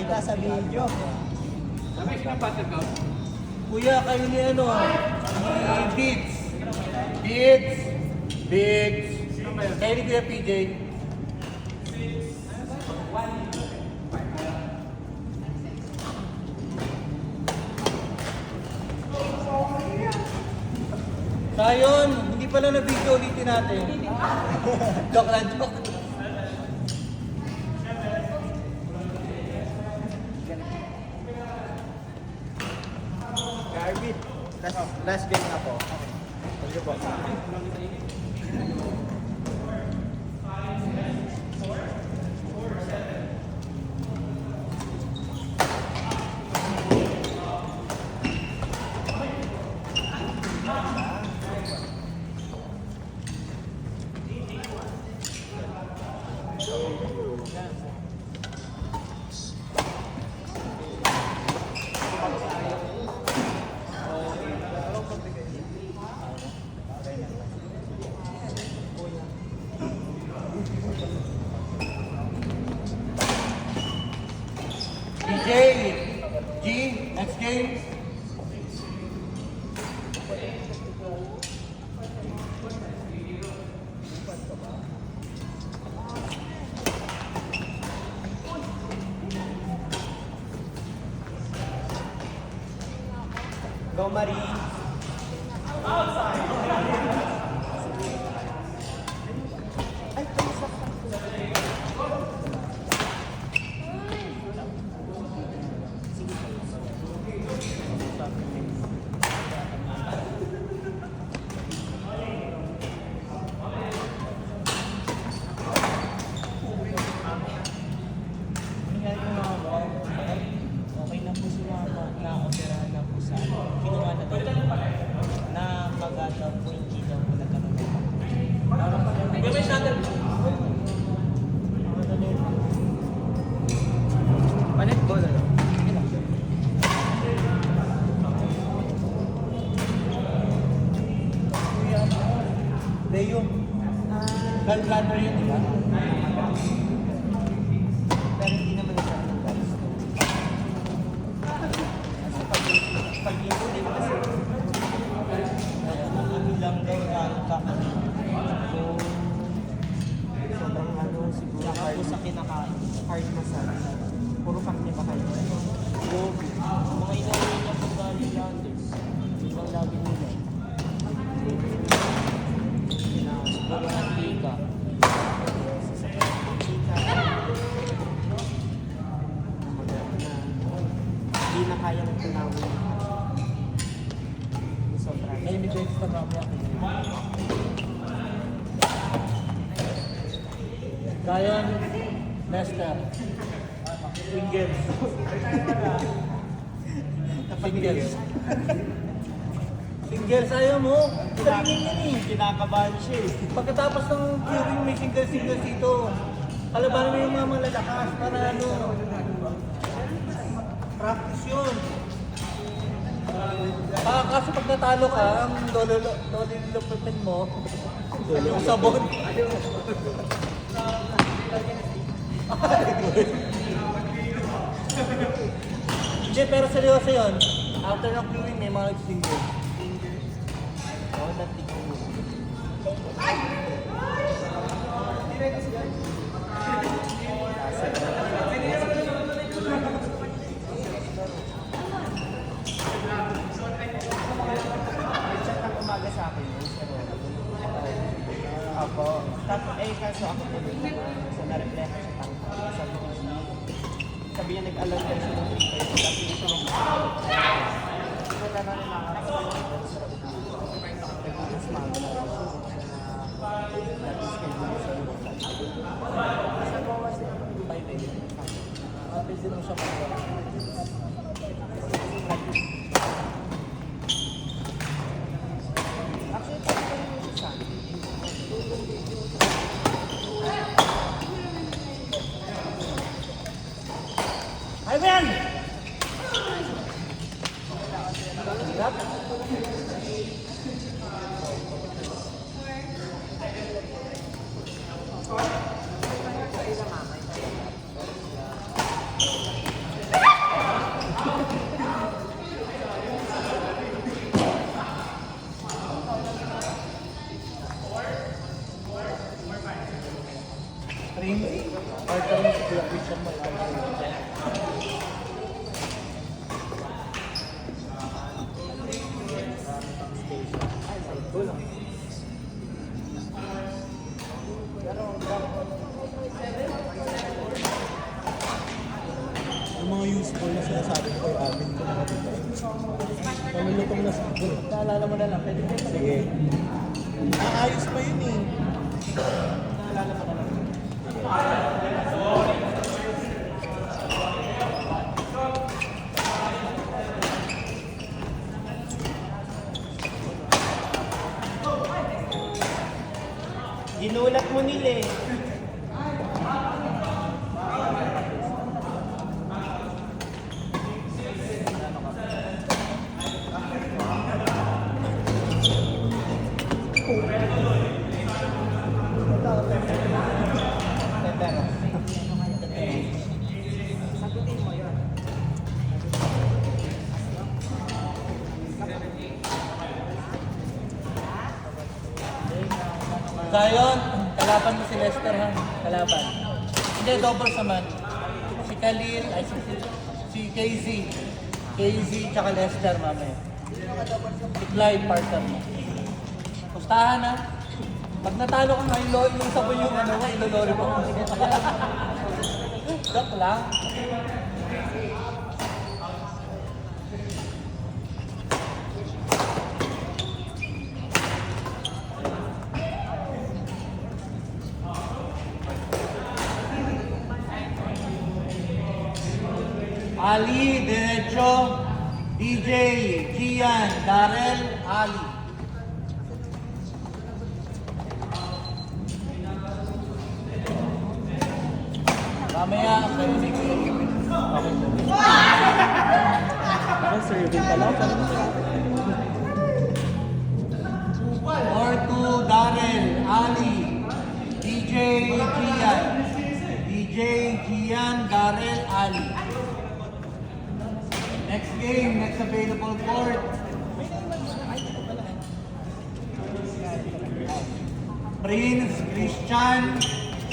kita sa video. Sabi, sino battle ka? Kuya, kayo ni ano? Ni Beats. Beats. Beats. Kayo ni Kuya PJ. Sayon, hindi pala na video ulitin natin. Joke lang, joke. Garvin, last game na po. Thank you po. DJ, G, next game. Go, Marie. Okay na po sila na-operahan na po sa ginawa na tayo na mag-daw po hindi daw po nagkaroon ng May shuttle. Panik ko na lang. Kuya, Leo. Gallbladder yun, di ba? pero hindi naman siya ng guys. Kasi pag ito din kasi kami lang daw na kakami. So, sobrang ano siguro hard sa kinakain. Hard massage. Puro kami pa kayo. So, mga inuwi niya po galing Landers. Ibang lagi nila. Siguro ng tika. Hindi na kaya ng tinawin. Sobra. Ay, may Instagram yan. Kayan, Lester. Singles. Singles. Singles, ayaw mo. Training yan eh. Kinakabahan siya eh. Pagkatapos ng curing, may singles dito. Kalabanan mo yung mga malalakas para ano. Practice yun. Kaso pag natalo ka, ang lolo-lupitin mo, yung sabon. Hindi, pero seryoso yun. After ng curing, may mga single. Oo, natin ko. Chat ang umaga sa akin yun, sir. Ako. Tapos, kaso ako po dun. So, na-reflect siya tangka. Sabi niya, nag-allow ka siya ng 3 pesos. Tapos, ito lang. Wala na rin nakakasal. Nag-iis mga Busy lang siya mag-work. actually, pwede ko yung isa. Ay, Ben! Hirap? team. Partner mo si Kuya Christian mo. Yung mga useful na sinasabi ko yung amin ko na dito. Pamilutong na siguro. Naalala mo na lang, pwede ko. Sige. Ayos pa yun eh. Naalala mo na lang. Ginulat mo nila eh. Zion, kalaban mo si Lester ha? Kalaban. Hindi, doubles naman. Si Khalil, ay si KZ. KZ tsaka Lester mamaya. Si Clyde, partner mo. Pustahan ha? Pag natalo ko na yung sabon yung ano, ilolori pa mo. Joke lang. Ali, derecho, DJ, Gian, Darrell, Ali. Mamaya, sa'yo ni Kuya Kevin. Ako, serving pala. 4-2, Darrell, Ali, DJ, Gian. DJ, Gian, Darrell, Ali. Next game, next available court. Prince, Christian,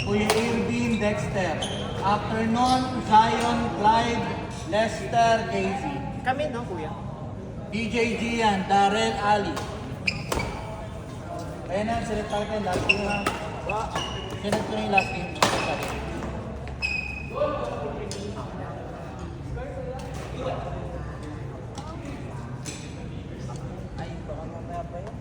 Kuya Irvin, Dexter. After nun, Zion, Clyde, Lester, Casey. Kami no, kuya? DJ Gian, Darrell, Ali. Kaya na, select natin last game ha. Select ko na yung last game. Ay, baka mamaya pa yun.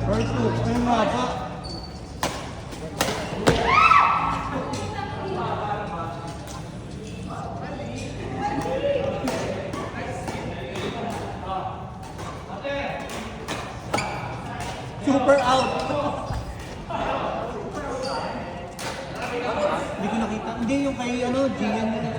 First two, ayun nga ba? Super out! Hindi ko nakita. Hindi yung kay ano, Gian mo na.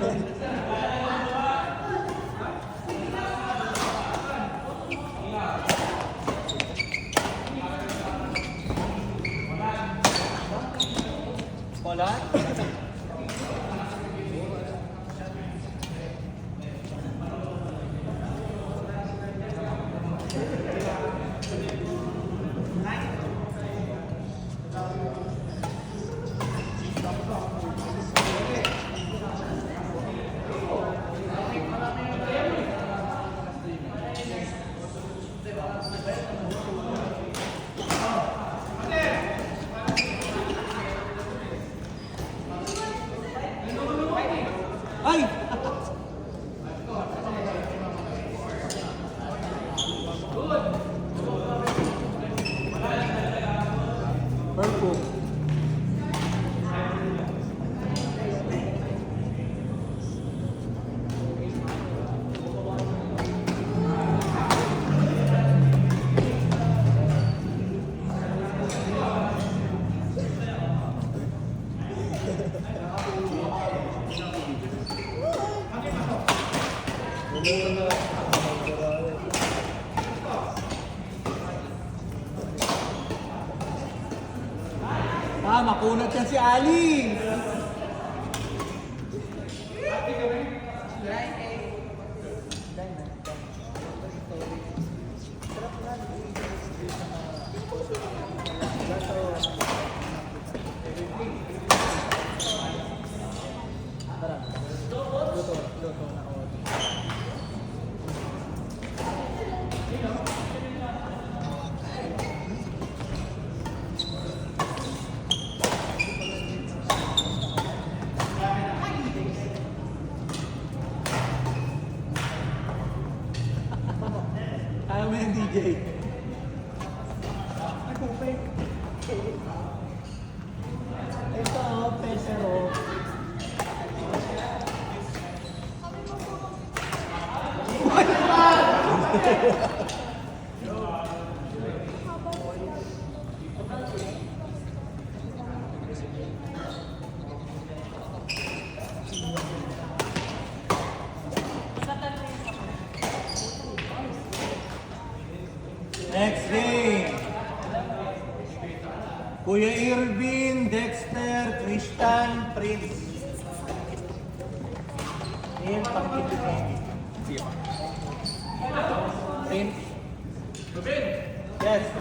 Ah, makunat yan si Ali! Kaya mo yung DJ. Ito, pesero. Next game. Kuya Irvin, Dexter, Tristan, Prince. Yan, pang-kilig. Sige pa.